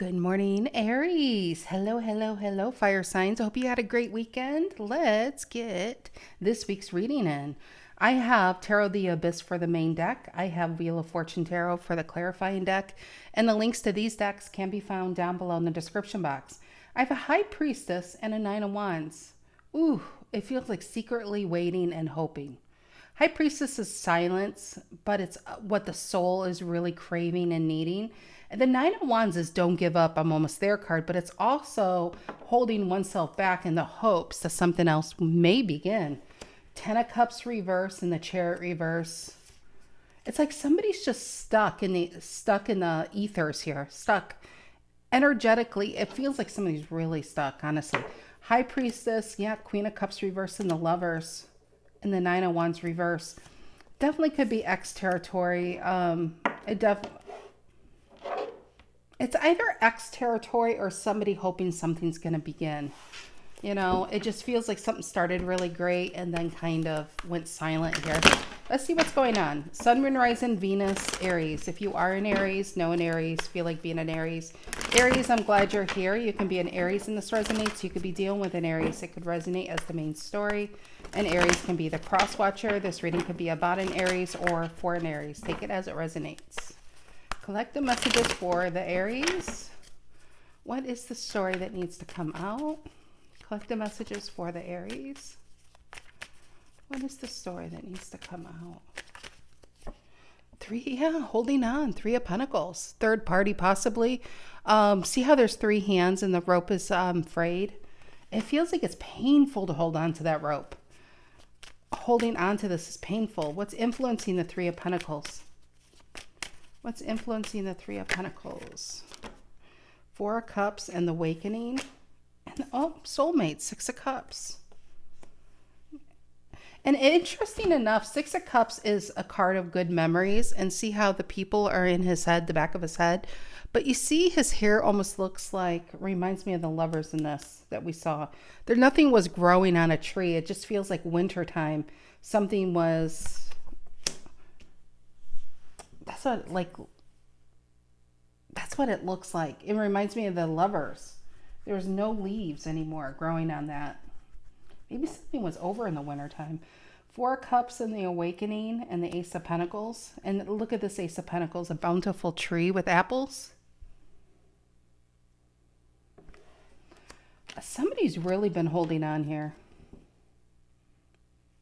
Good morning, Aries. Hello, hello, hello, fire signs. I hope you had a great weekend. Let's get this week's reading in. I have Tarot the Abyss for the main deck. I have Wheel of Fortune Tarot for the clarifying deck. And the links to these decks can be found down below in the description box. I have a High Priestess and a Nine of Wands. Ooh, it feels like secretly waiting and hoping. High Priestess is silence, but it's what the soul is really craving and needing. And the Nine of Wands is don't give up, I'm almost there card, but it's also holding oneself back in the hopes that something else may begin. Ten of Cups reverse and the Chariot reverse. It's like somebody's just stuck in the ethers here, stuck energetically. It feels like somebody's really stuck, honestly. High Priestess, yeah, Queen of Cups reverse and the Lovers. And the Nine of Wands reverse. Definitely could be X territory. It's either X territory or somebody hoping something's going to begin. You know, it just feels like something started really great and then kind of went silent here. Let's see what's going on. Sun, Moon, Rising, Venus, Aries. If you are an Aries, know an Aries, feel like being an Aries. Aries, I'm glad you're here. You can be an Aries and this resonates. You could be dealing with an Aries. It could resonate as the main story. An Aries can be the cross watcher. This reading could be about an Aries or for an Aries. Take it as it resonates. Collect the messages for the Aries. What is the story that needs to come out? Collect the messages for the Aries. What is the story that needs to come out? Holding on. Three of Pentacles. Third party possibly. See how there's three hands and the rope is frayed? It feels like it's painful to hold on to that rope. Holding on to this is painful. What's influencing the Three of Pentacles? What's influencing the Three of Pentacles? Four of Cups and the Awakening. And soulmate, Six of Cups. And interesting enough, Six of Cups is a card of good memories. And see how the people are in his head, the back of his head. But you see his hair almost looks like, reminds me of the Lovers in this that we saw. Nothing was growing on a tree. It just feels like wintertime. Something was, that's what it looks like. It reminds me of the Lovers. There's no leaves anymore growing on that. Maybe something was over in the wintertime. Four Cups and the Awakening and the Ace of Pentacles. And look at this Ace of Pentacles, a bountiful tree with apples. Somebody's really been holding on here.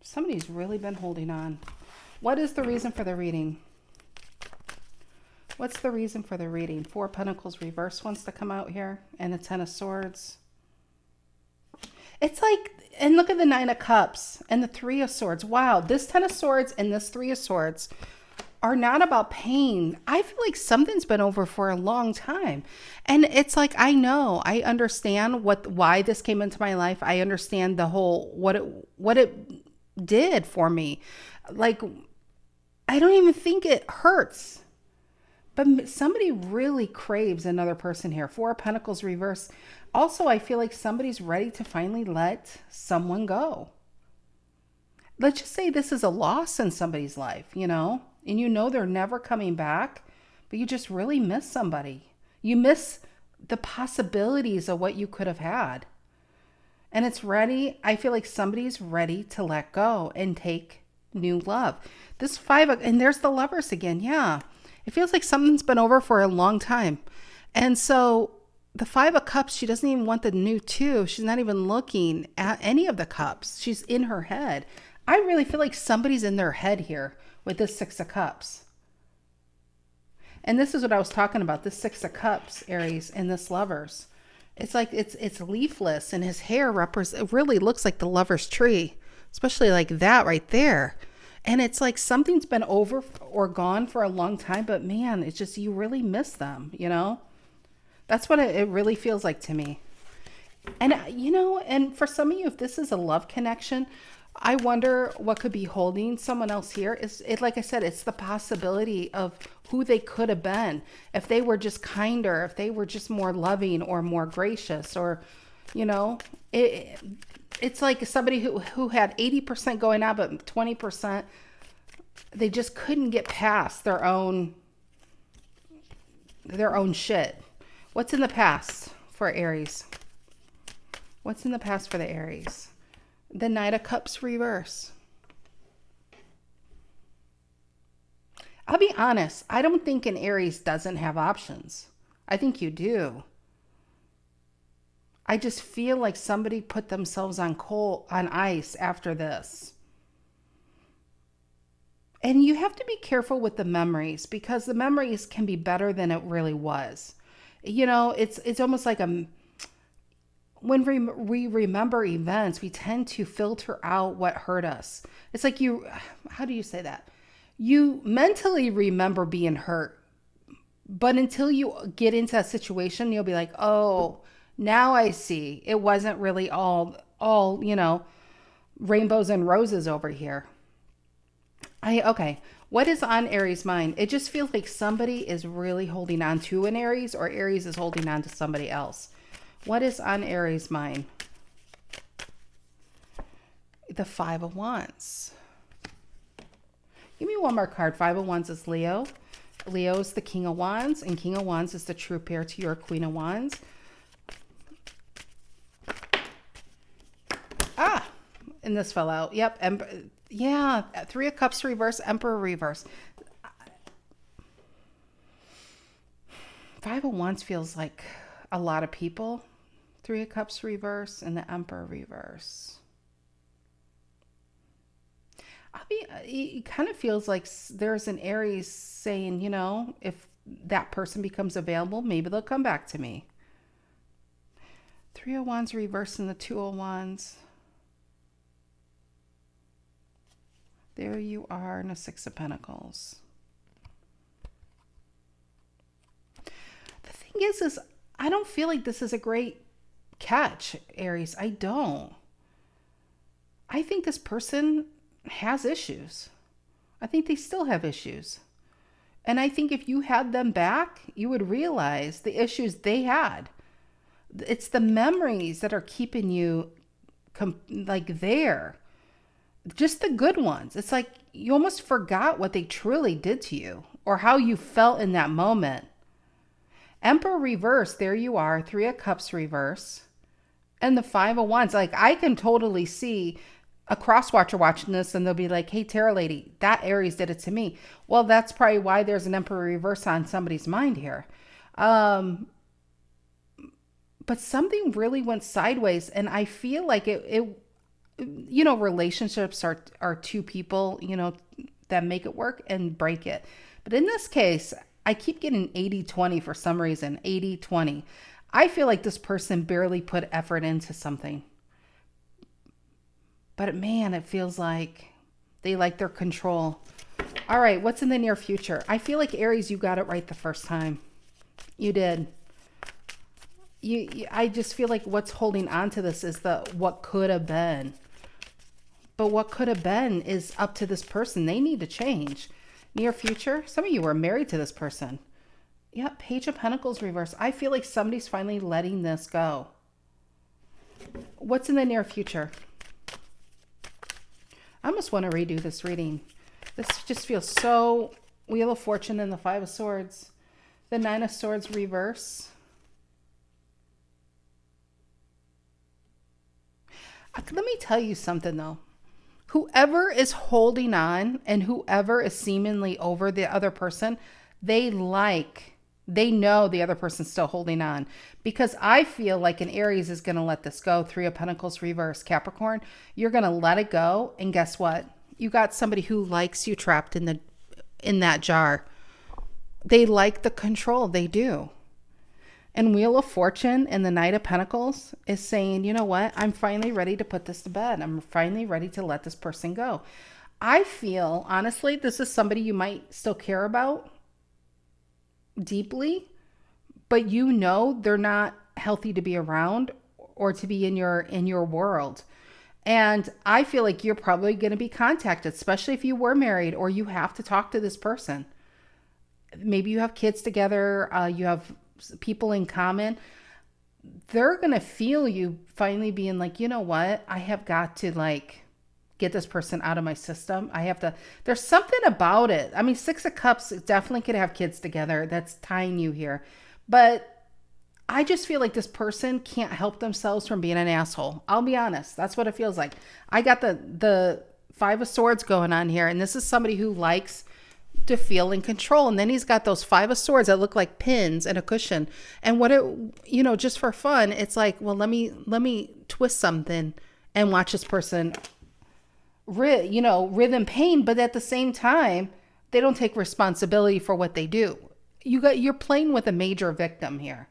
Somebody's really been holding on. What is the reason for the reading? What's the reason for the reading? Four Pentacles reverse wants to come out here. And the Ten of Swords. It's like, and look at the Nine of Cups and the Three of Swords. Wow, this Ten of Swords and this Three of Swords are not about pain. I feel like something's been over for a long time. And it's like, I know, I understand why this came into my life. I understand the whole, what it did for me. Like, I don't even think it hurts. But somebody really craves another person here. Four of Pentacles reverse. Also, I feel like somebody's ready to finally let someone go. Let's just say this is a loss in somebody's life, you know? And you know they're never coming back, but you just really miss somebody. You miss the possibilities of what you could have had. And it's ready. I feel like somebody's ready to let go and take new love. This and there's the Lovers again. Yeah. It feels like something's been over for a long time. And so the Five of Cups, she doesn't even want the new two. She's not even looking at any of the cups. She's in her head. I really feel like somebody's in their head here with this Six of Cups. And this is what I was talking about. This Six of Cups, Aries, and this Lovers. It's like it's leafless, and his hair it really looks like the Lover's tree, especially like that right there. And it's like something's been over or gone for a long time, but man, it's just, you really miss them, you know? That's what it really feels like to me. And, you know, and for some of you, if this is a love connection, I wonder what could be holding someone else here. Like I said, it's the possibility of who they could have been. If they were just kinder, if they were just more loving or more gracious, or, you know, it's like somebody who had 80% going on, but 20%, they just couldn't get past their own shit. What's in the past for Aries? What's in the past for the Aries? The Knight of Cups reverse. I'll be honest. I don't think an Aries doesn't have options. I think you do. I just feel like somebody put themselves on ice after this. And you have to be careful with the memories, because the memories can be better than it really was. You know, it's almost like when we remember events, we tend to filter out what hurt us. It's like how do you say that? You mentally remember being hurt, but until you get into a situation, you'll be like, oh, now I see. It wasn't really all, rainbows and roses over here. Okay. What is on Aries' mind? It just feels like somebody is really holding on to an Aries, or Aries is holding on to somebody else. What is on Aries' mind? The Five of Wands. Give me one more card. Five of Wands is Leo. Leo is the King of Wands, and King of Wands is the true pair to your Queen of Wands. And this fell out. Yep. Yeah. Three of Cups reverse, Emperor reverse. Five of Wands feels like a lot of people. Three of Cups reverse and the Emperor reverse. It kind of feels like there's an Aries saying, if that person becomes available, maybe they'll come back to me. Three of Wands reverse and the Two of Wands. There you are in a Six of Pentacles. The thing is I don't feel like this is a great catch, Aries. I don't. I think this person has issues. I think they still have issues. And I think if you had them back, you would realize the issues they had. It's the memories that are keeping you there. Just the good ones. It's like you almost forgot what they truly did to you or how you felt in that moment. Emperor reverse, there you are. Three of Cups reverse. And the Five of Wands. Like, I can totally see a cross-watcher watching this and they'll be like, hey, Tarot Lady, that Aries did it to me. Well, that's probably why there's an Emperor reverse on somebody's mind here. But something really went sideways, and I feel like it relationships are two people, that make it work and break it. But in this case, I keep getting 80-20 for some reason, 80-20. I feel like this person barely put effort into something. But man, it feels like they like their control. All right, what's in the near future? I feel like Aries, you got it right the first time. You did. I just feel like what's holding on to this is what could have been. But what could have been is up to this person. They need to change. Near future, some of you were married to this person. Yeah, Page of Pentacles reverse. I feel like somebody's finally letting this go. What's in the near future? I almost want to redo this reading. This just feels so Wheel of Fortune and the Five of Swords. The Nine of Swords reverse. Let me tell you something though. Whoever is holding on and whoever is seemingly over the other person, they know the other person's still holding on. Because I feel like an Aries is going to let this go. Three of Pentacles reverse, Capricorn. You're going to let it go. And guess what? You got somebody who likes you trapped in that jar. They like the control. They do. And Wheel of Fortune and the Knight of Pentacles is saying, you know what? I'm finally ready to put this to bed. I'm finally ready to let this person go. I feel, honestly, this is somebody you might still care about deeply, but they're not healthy to be around or to be in your world. And I feel like you're probably going to be contacted, especially if you were married or you have to talk to this person. Maybe you have kids together, you have people in common. They're going to feel you finally being like, you know what? I have got to get this person out of my system. There's something about it. I mean, Six of Cups definitely could have kids together. That's tying you here. But I just feel like this person can't help themselves from being an asshole. I'll be honest. That's what it feels like. I got the Five of Swords going on here, and this is somebody who likes to feel in control. And then he's got those Five of Swords that look like pins and a cushion. And what it, just for fun, it's like, well, let me twist something and watch this person writhe in pain, but at the same time, they don't take responsibility for what they do. You're playing with a major victim here.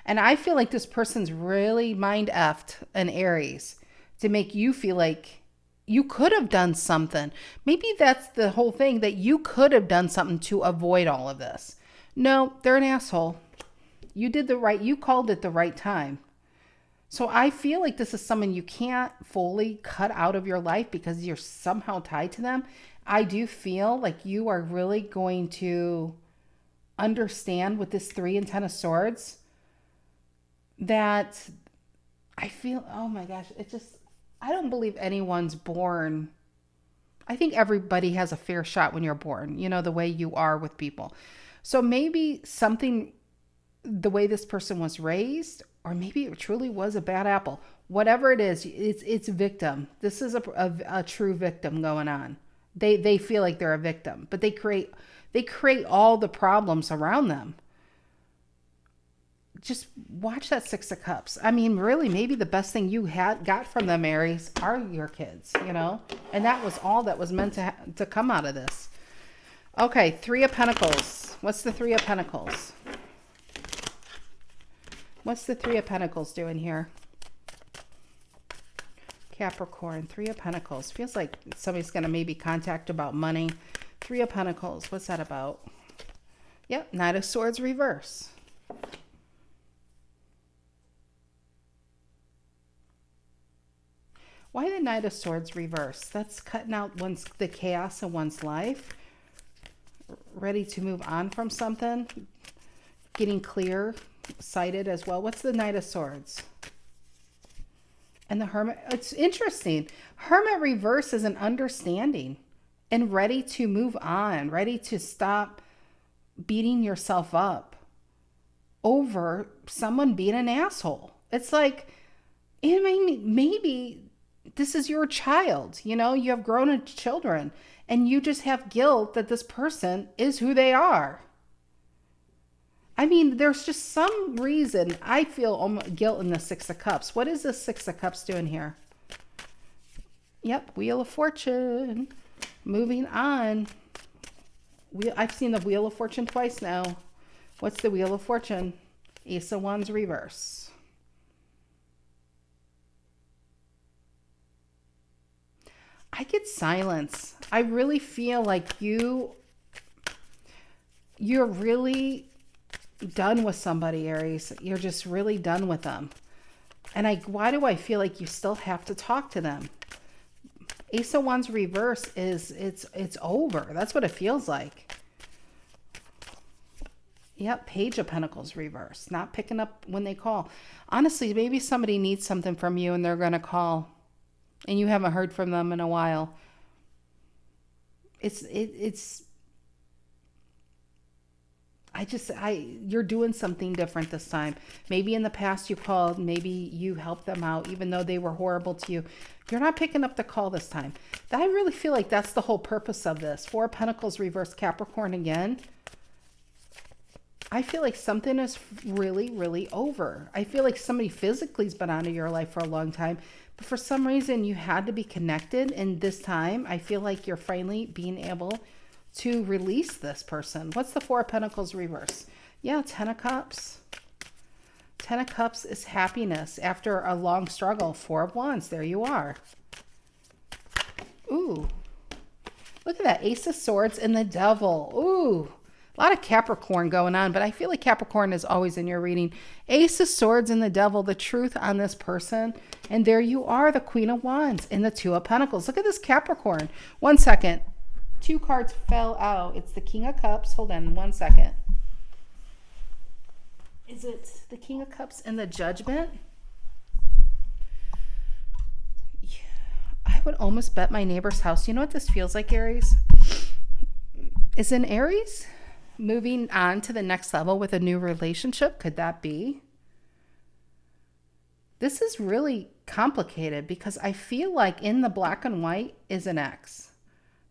And I feel like this person's really mind effed an Aries to make you feel like you could have done something. Maybe that's the whole thing, that you could have done something to avoid all of this. No, they're an asshole. You called it the right time. So I feel like this is someone you can't fully cut out of your life because you're somehow tied to them. I do feel like you are really going to understand with this 3 and 10 of Swords that I feel, oh my gosh, I don't believe anyone's born. I think everybody has a fair shot when you're born, the way you are with people. So maybe something, the way this person was raised, or maybe it truly was a bad apple. Whatever it is, it's victim. This is a true victim going on. They feel like they're a victim, but they create all the problems around them. Just watch that 6 of Cups. I mean, really, maybe the best thing you got from them, Aries, are your kids, and that was all that was meant to come out of this. Okay, 3 of Pentacles. What's the 3 of Pentacles? What's the 3 of Pentacles doing here? Capricorn, 3 of Pentacles. Feels like somebody's going to maybe contact about money. 3 of Pentacles. What's that about? Yep, Knight of Swords reverse. Why the Knight of Swords reverse? That's cutting out the chaos in one's life. Ready to move on from something. Getting clear-sighted as well. What's the Knight of Swords? And the Hermit. It's interesting. Hermit reverse is an understanding and ready to move on. Ready to stop beating yourself up over someone being an asshole. It's like, maybe this is your child, you have grown children and you just have guilt that this person is who they are. I mean, there's just some reason I feel guilt in the 6 of Cups. What is the 6 of Cups doing here? Yep, Wheel of Fortune. Moving on. I've seen the Wheel of Fortune twice now. What's the Wheel of Fortune? Ace of Wands reverse. I get silence. I really feel like you're really done with somebody, Aries. You're just really done with them. And why do I feel like you still have to talk to them? Ace of Wands reverse it's over. That's what it feels like. Yep, Page of Pentacles reverse. Not picking up when they call. Honestly, maybe somebody needs something from you and they're going to call. And you haven't heard from them in a while. You're doing something different this time. Maybe in the past you called, maybe you helped them out, even though they were horrible to you. You're not picking up the call this time. I really feel like that's the whole purpose of this. 4 of Pentacles reverse, Capricorn again. I feel like something is really, really over. I feel like somebody physically has been out of your life for a long time, but for some reason you had to be connected. And this time I feel like you're finally being able to release this person. What's the 4 of Pentacles reverse? Yeah, 10 of Cups. 10 of Cups is happiness after a long struggle. 4 of Wands, there you are. Ooh, look at that. Ace of Swords and the Devil. Ooh, a lot of Capricorn going on, but I feel like Capricorn is always in your reading. Ace of Swords and the Devil, the truth on this person. And there you are, the Queen of Wands and the 2 of Pentacles. Look at this Capricorn. 1 second. 2 cards fell out. It's the King of Cups. Hold on 1 second. Is it the King of Cups and the Judgment? Yeah, I would almost bet my neighbor's house. You know what this feels like, Aries? Is an Aries moving on to the next level with a new relationship? Could that be? This is really complicated because I feel like in the black and white is an ex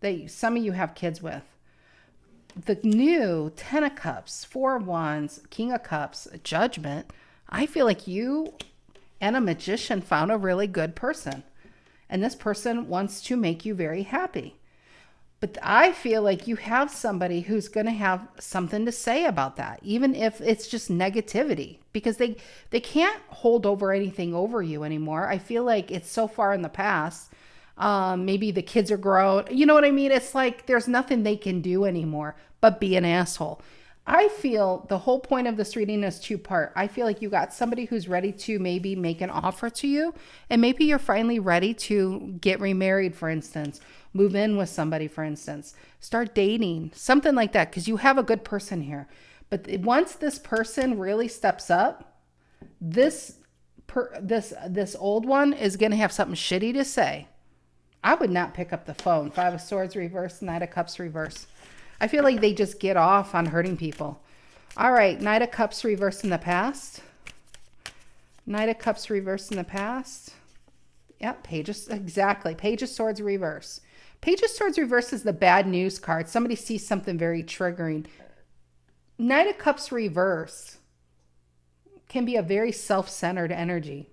that some of you have kids with. The new 10 of Cups, 4 of Wands, King of Cups, Judgment. I feel like you and a Magician found a really good person. And this person wants to make you very happy. But I feel like you have somebody who's going to have something to say about that, even if it's just negativity, because they can't hold over anything over you anymore. I feel like it's so far in the past. Maybe the kids are grown. You know what I mean? It's like there's nothing they can do anymore but be an asshole. I feel the whole point of this reading is two-part. I feel like you got somebody who's ready to maybe make an offer to you, and maybe you're finally ready to get remarried, for instance, move in with somebody, for instance, start dating, something like that, because you have a good person here. But once this person really steps up, this old one is going to have something shitty to say. I would not pick up the phone. 5 of Swords reverse, Knight of Cups reverse. I feel like they just get off on hurting people. All right, Knight of Cups reverse in the past. Knight of Cups reverse in the past. Yep, exactly. Page of Swords reverse. Page of Swords reverse is the bad news card. Somebody sees something very triggering. Knight of Cups reverse can be a very self-centered energy.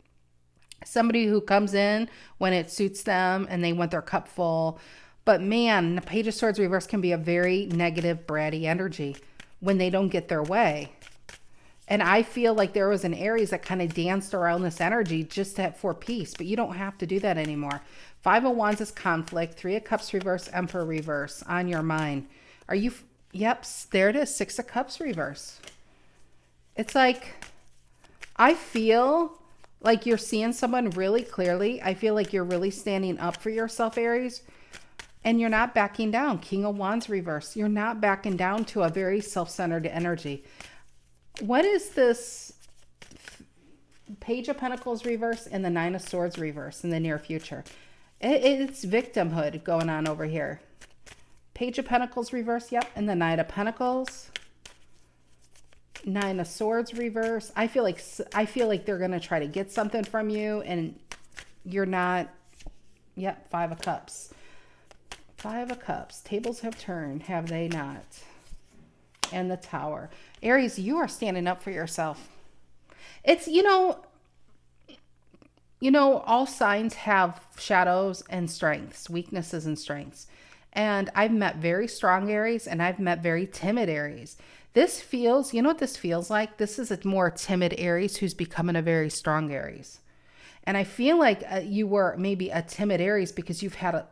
Somebody who comes in when it suits them and they want their cup full. But man, the Page of Swords reverse can be a very negative, bratty energy when they don't get their way. And I feel like there was an Aries that kind of danced around this energy just for peace, but you don't have to do that anymore. 5 of Wands is conflict. 3 of Cups reverse, Emperor reverse on your mind. Are you, yep, there it is, 6 of Cups reverse. It's like, I feel like you're seeing someone really clearly. I feel like you're really standing up for yourself, Aries. And you're not backing down. King of Wands reverse. You're not backing down to a very self-centered energy. What is this Page of Pentacles reverse and the 9 of Swords reverse in the near future? It's victimhood going on over here. Page of Pentacles reverse, yep, and the 9 of Pentacles. 9 of Swords reverse. I feel like they're going to try to get something from you and you're not. Yep, 5 of Cups. 5 of Cups. Tables have turned, have they not? And the Tower. Aries, you are standing up for yourself. It's, all signs have shadows and strengths, weaknesses and strengths. And I've met very strong Aries and I've met very timid Aries. This feels, you know what this feels like? This is a more timid Aries who's becoming a very strong Aries. And I feel like you were maybe a timid Aries because you've had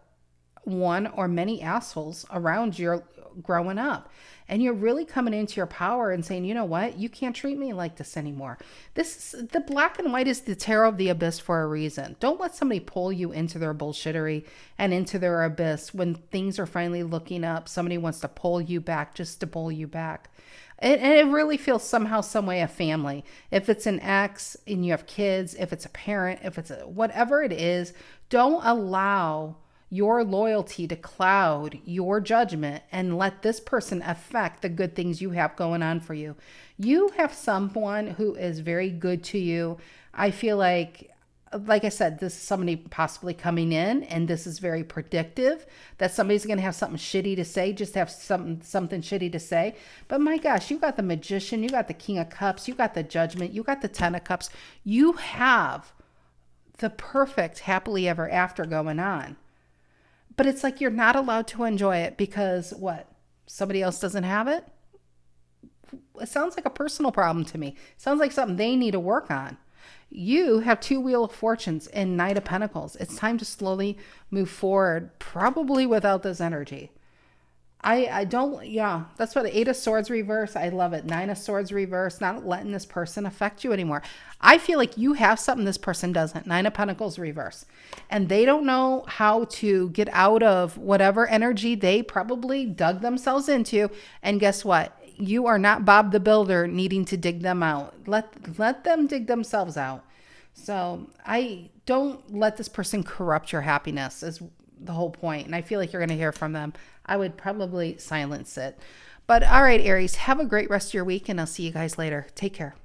one or many assholes around you growing up. And you're really coming into your power and saying, you know what? You can't treat me like this anymore. The black and white is the tarot of the abyss for a reason. Don't let somebody pull you into their bullshittery and into their abyss when things are finally looking up. Somebody wants to pull you back just to pull you back. And it really feels somehow, some way a family. If it's an ex and you have kids, if it's a parent, if it's whatever it is, don't allow your loyalty to cloud your judgment and let this person affect the good things you have going on for you. You have someone who is very good to you. I feel like I said, this is somebody possibly coming in and this is very predictive that somebody's going to have something shitty to say, just have something shitty to say. But my gosh, you got the Magician, you got the King of Cups, you got the Judgment, you got the 10 of Cups. You have the perfect happily ever after going on. But it's like you're not allowed to enjoy it because what? Somebody else doesn't have it? It sounds like a personal problem to me. It sounds like something they need to work on. You have 2 Wheel of Fortunes and Knight of Pentacles. It's time to slowly move forward, probably without this energy. That's what 8 of Swords reverse. I love it. 9 of Swords reverse, not letting this person affect you anymore. I feel like you have something this person doesn't. 9 of Pentacles reverse. And they don't know how to get out of whatever energy they probably dug themselves into. And guess what? You are not Bob the Builder needing to dig them out. Let them dig themselves out. So I don't let this person corrupt your happiness is the whole point. And I feel like you're going to hear from them. I would probably silence it. But all right, Aries, have a great rest of your week and I'll see you guys later. Take care.